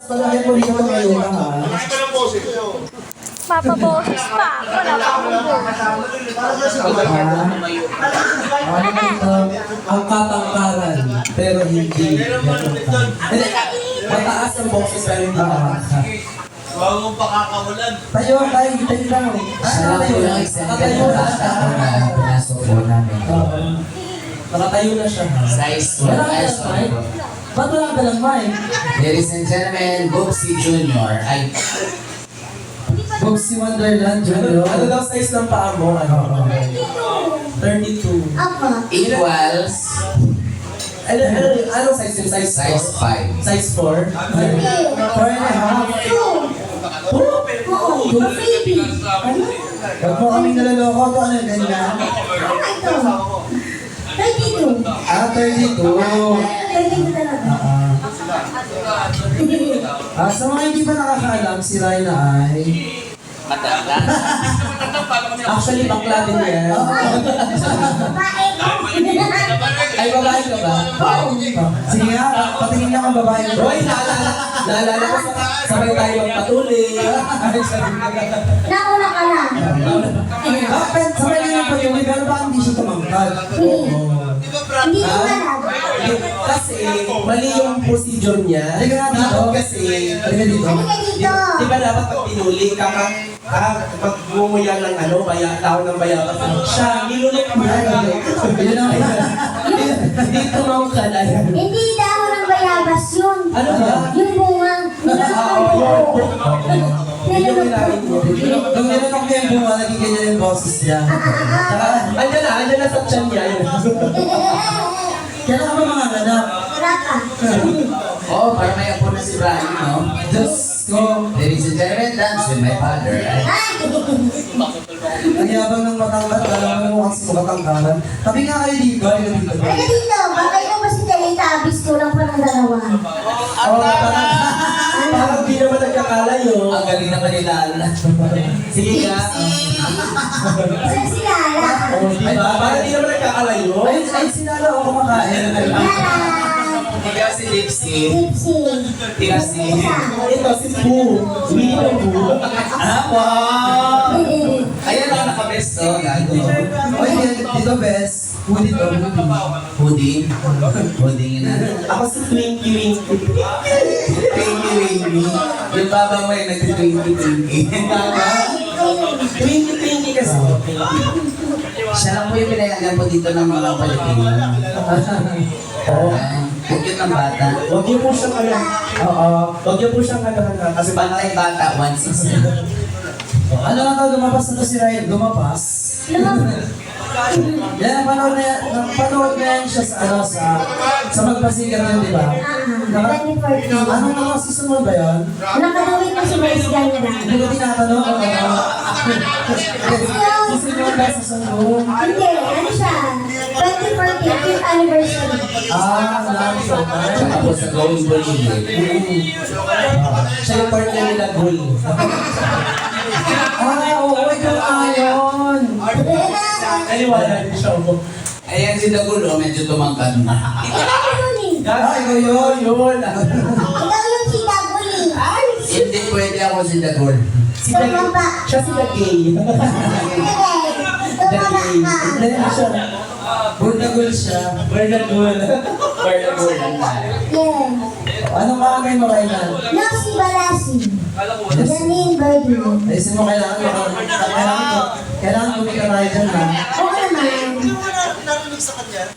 Palagi po dito ngayon ha. Papaboses pa. Wala pa akong boses. Ano dito? Ang katangkaran, pero hindi. Hindi, mataas ang boses pero hindi makaka. Huwag mong pakakawalan. Tayo lang. Siya lang po yung example Nakatayo ng na bata siya. na pinasok po namin. Nakatayo na siya. Size 4, Wala ka size lang, Mike. Ba't wala ka lang, Mike? Ladies and gentlemen, Booksy Jr. ay Booksy Wonderland Junior. Ano daw size ng paa mo? Ano? 32. equals Anong size yung size? size 5. Size 4? 4 and a half. Huwag mo kaming naloloko to, ano yung ganyan? 32. 32. Sa mga hindi pa nakakaalam, si Ryan ay... Matanda. Actually, bakla din yan. Ay, babae ka ba? Sige nga, patingin lang ang babae. Roy, naalala ko sabay tayo magpatuloy. Nauna ka na. Bakit? Sabay lang yung patuloy, pero baka hindi siya tumangkad. Hindi ko alam. Kasi, mali yung procedure niya. Dapat kasi, halika dito. Halika dito. Di ba dapat pag pinuli, magmumuya ng tao ng bayabas. Siya, nilulok mo. Hindi tumangkad. Hindi dahon ng bayabas yun. Ano ba? Yung bunga. Nilulok ko. Nung nilunok niya yung bunga, naging ganyan yung boses niya. Saka, andyan na sa tiyan niya. Kaya ka ba mga ganak? Wala ka. Oo, para may apo na si Brian, no? Diyos ko. Ladies and gentlemen, dance with my father. Ang yabang ng matangkat, alam mo mukhang si matangkaran. Tabi nga kayo dito. Halika dito. Halika dito. Baka ito ba si Teletubbies? Kulang pa ng dalawa. Parang di naman nagkakalayo. Ang galing naman nila. Sige ka. Isa si Lala. Parang di naman nagkakalayo. Ay, sinala ako kumakain. Lala. Ikaw si Lipsy. Tipsy. Ikaw si... Ito, si Pooh. Winnie the Pooh. Ah, wow! Ayan ako naka-best, oh. Gago. Oy, dito, best. Pooh dito. Pudding. Pudding na. Ako si Twinkie Winkie. Thank you. Yung baba mo yung nag-twinkie-twinkie. Twinkie kasi. Siya lang po yung pinayagan po dito ng mga Pilipino. Oo. Ang cute ng bata. Huwag niyo po siyang Huwag niyo po siyang kasi Pantay bata, 160. ano nga tawag, lumapas na to si Ryan, lumapas. Yan, napanood na yan siya sa Magpasikat yun, di ba? 2014. Anong mga season mo ba yun? Nakadawit na si Vice Ganda. Hindi ko tinatanong kung ano. Season mo ba, season mo? Hindi, ano siya? 2014, 5th anniversary. Nice. Tapos sa Going Bollywood. Siya yung partner nila, Gul. Oo, ikaw ayon. Naniwala din siya ako. Ayan si Dagulo, medyo tumangkad na. Ikaw yun eh. Ikaw yun. Ikaw yung si Daguli. Hindi pwede ako si Dagul. Tumaba. Siya si Dagay. Tumaba ka. Hindi siya. Burnagul siya. Burnagul. Burnagul lang tayo. Yeah. Anong kaagay mo, Rainan? Noxy Balasi. Janine Birdie. Ayusin mo, kailangan kumita tayo dyan, ha? Oo naman. Narinig sa kanya,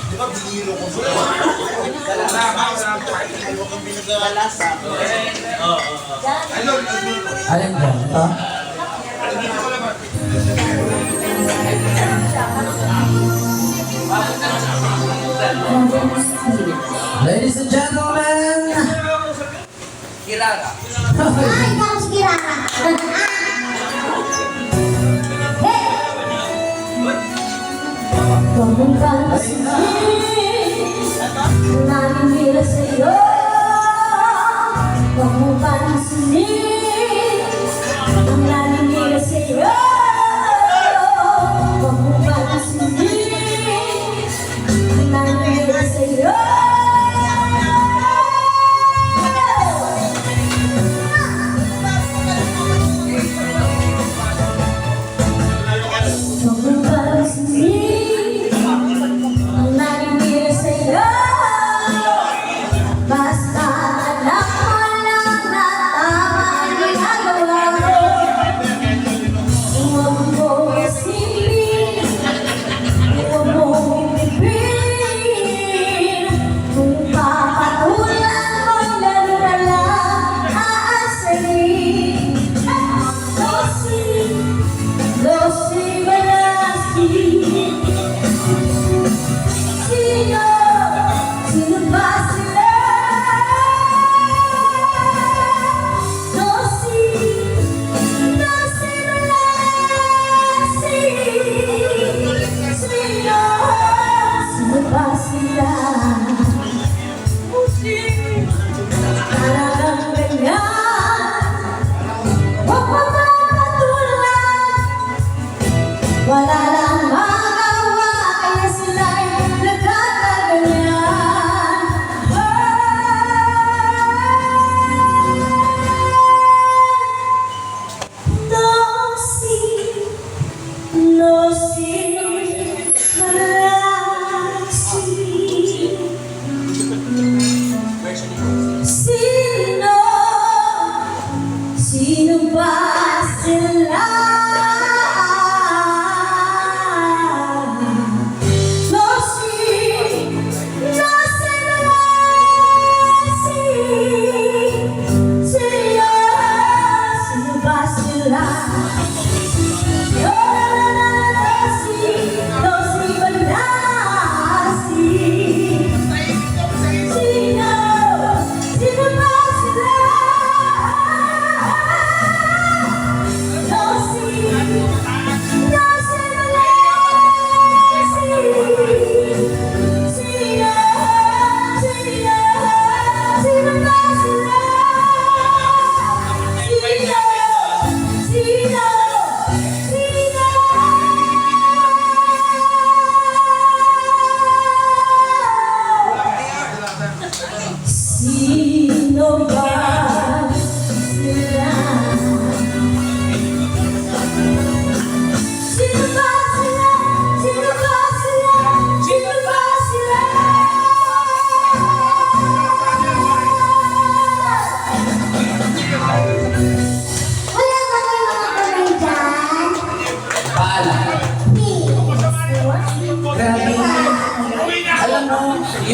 di ba biniro ko ba? Huwag kang binaglalasa. Alin ba? Ito? Ladies and gentlemen! Kirara. Ay, ikaw si Kirara. Hey! Huwag mong pansin, nanimira sa'yo. Huwag mong pansin, ang nanimira sa'yo. Huwag mong pansin, ang nanimira sa'yo.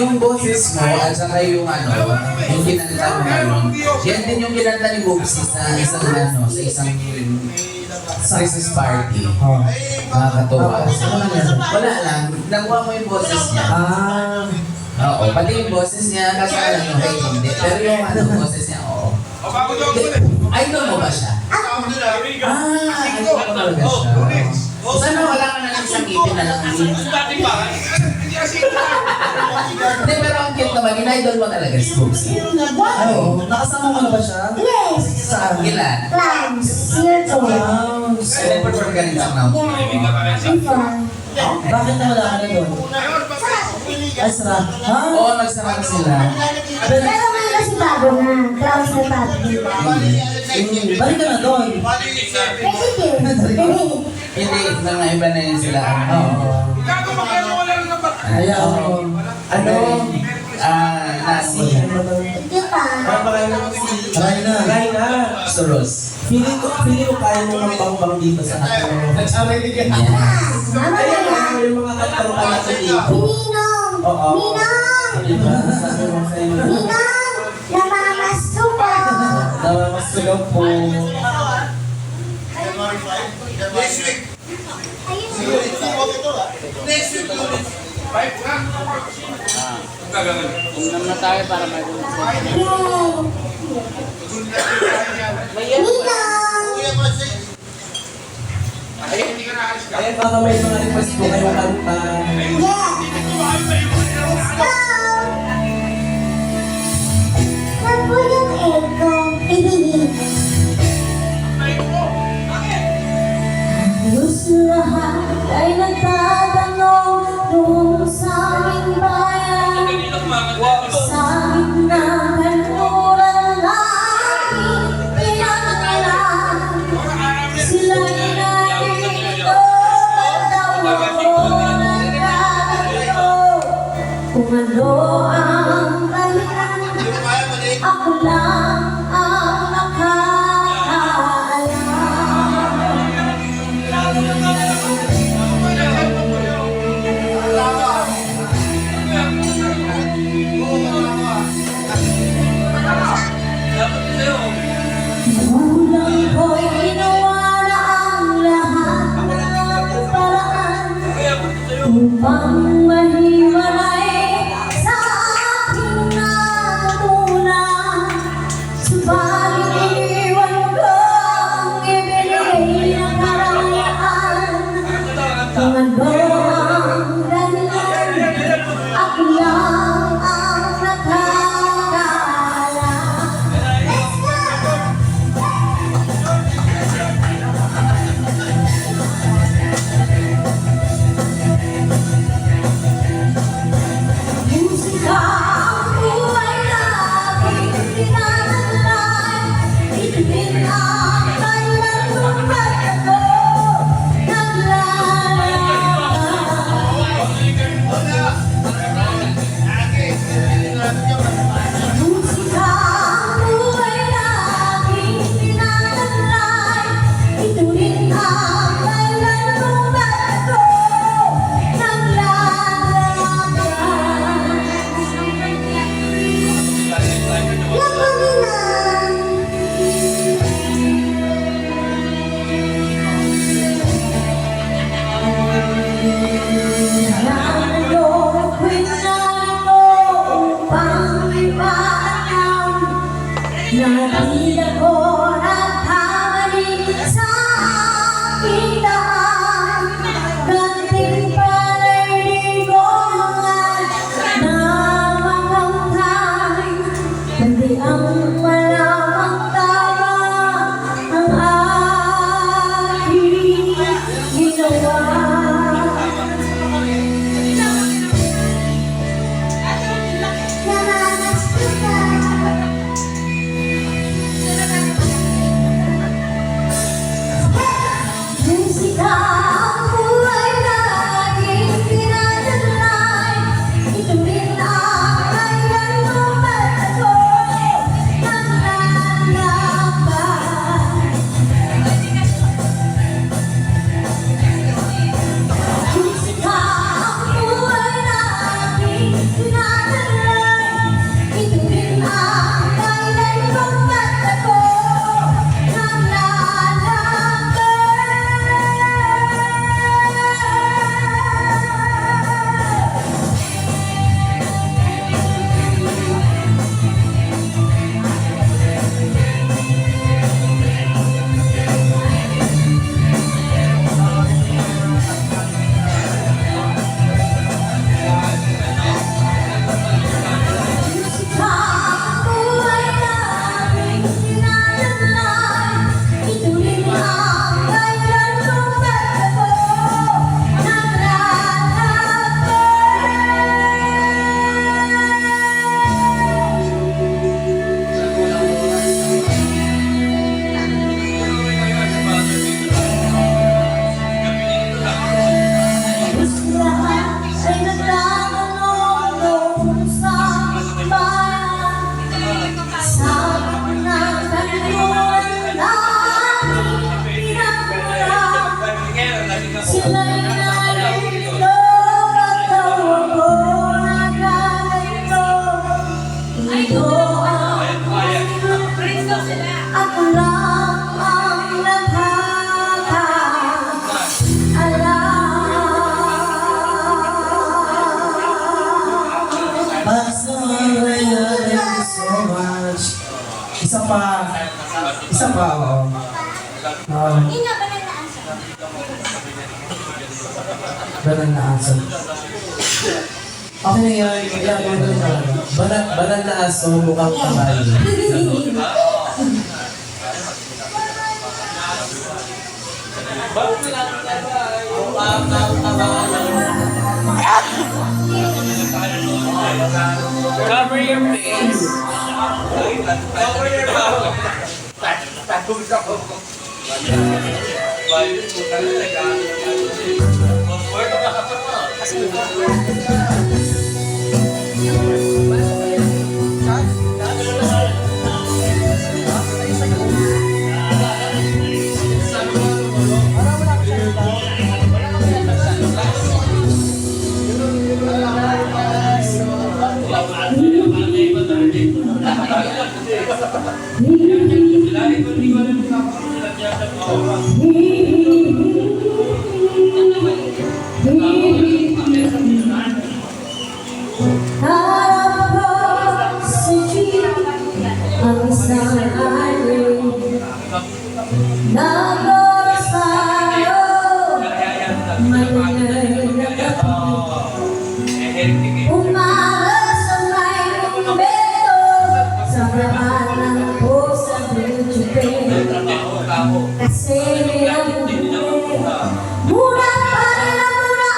Yung boses mo at saka yung yung kinanta mo ngayon, yan din yung kinanta ni Booksy sa isang sa Christmas party. Oh. Nakakatuwa. Ano nangyari? Wala lang, nakuha mo yung boses niya. Ah, Oo, pati yung boses niya, kasi alam yung height hindi. Pero yung boses niya, oo. Idol mo ba siya? Idol mo talaga siya. Sana wala ka na lang isang ipin na lang. Hindi, pero ang cute naman, in-idol mo talaga si Booksy. oo. Nakasama mo na ba siya? Yes. Saan? Ilan? Clams. Year 2. Clowns. Nag-perform ka rin sa Clown. Yeah. Before. Bakit na wala ka na doon? Ay, sara. Ha? Oo, nagsama na sila. Pero may kasi bago na. Clams na public. Balik ka na doon. Eh, sige. Hindi, mga iba na yun sila. Oo. Kaya ako. Ano? Nasi. Ito pa. Try na. Try na. Soros. Feeling ko kaya mo ng bang dito sa akin. Nagsamay din ka. Mama Kaya na yan. yung mga kantaro ka natin dito. Ninong. Oo. Ninong. Diba? Sabi mo sa inyo. Ninong. Namamasko po. Namamastugaw po. Next week. Next week ulit. Ulam na tayo para may Yay. Ninong. Kuya Masay. Ayan, baka may mga request po kayong kanta. Yeah. Let's go. Saan po yung echo? Halos lahat ay nagtatanong doon sa aming bayan. Sa gitna kanluran namin pinangalan. Sila'y nandito at tawa ko nagkakato. Kung ano ang dahilan, ako lang ang nakakaalam. Kulang ko'y ginawa na ang lahat ng paraan upang mahiwalay sa aking natutunan. Subalit iniwan ko ang ibinigay ng karangyaan. Kung ano ang dahilan, ako lang ang nakakaalam. Let's go! Musika ang buhay natin pinanalay. Ito din ang kailan kung ba't ako naglalakad. Musika ang buhay natin pinanalay. Ito din ang kailan kung ba't ako Natin ako nagkamali sa aking daan. Ganting pala'y di ko naman namakamtan. Kundi ang malamang tama ang aking ginawa. Namamas ko ka. Isa pa, oo. Hindi nga ba nandaan siya? Banal na aso. Okay na yan, ilagay mo na. Banal na aso, mukhang kabayo. Cover your face. Ang isang alin nagorsayo mananay na gabi umaga sa may umbeto sa baba ng pusa Pilipinas kasi ang mura pa rin ang mura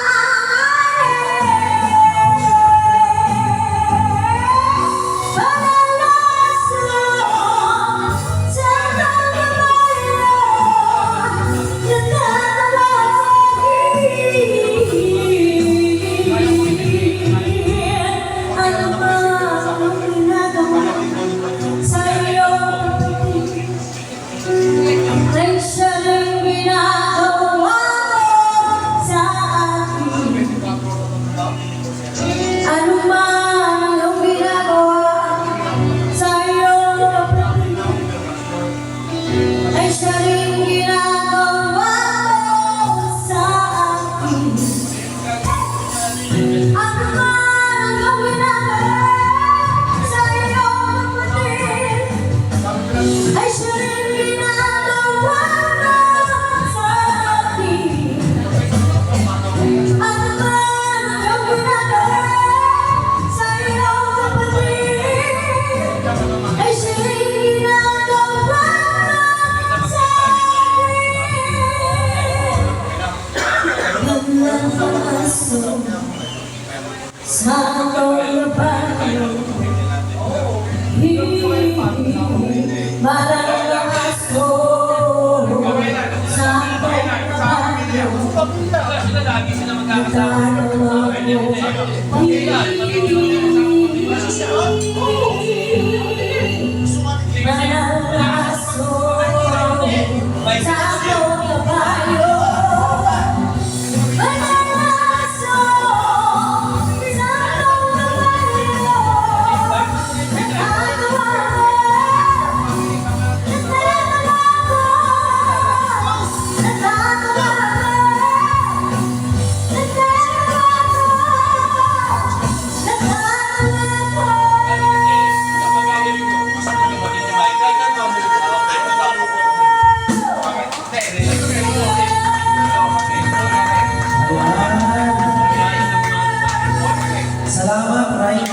Salamat, Ryan.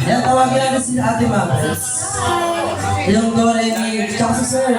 Yan, tawagin natin si Ate Max. Yung Dore ni Tsaka si Sir.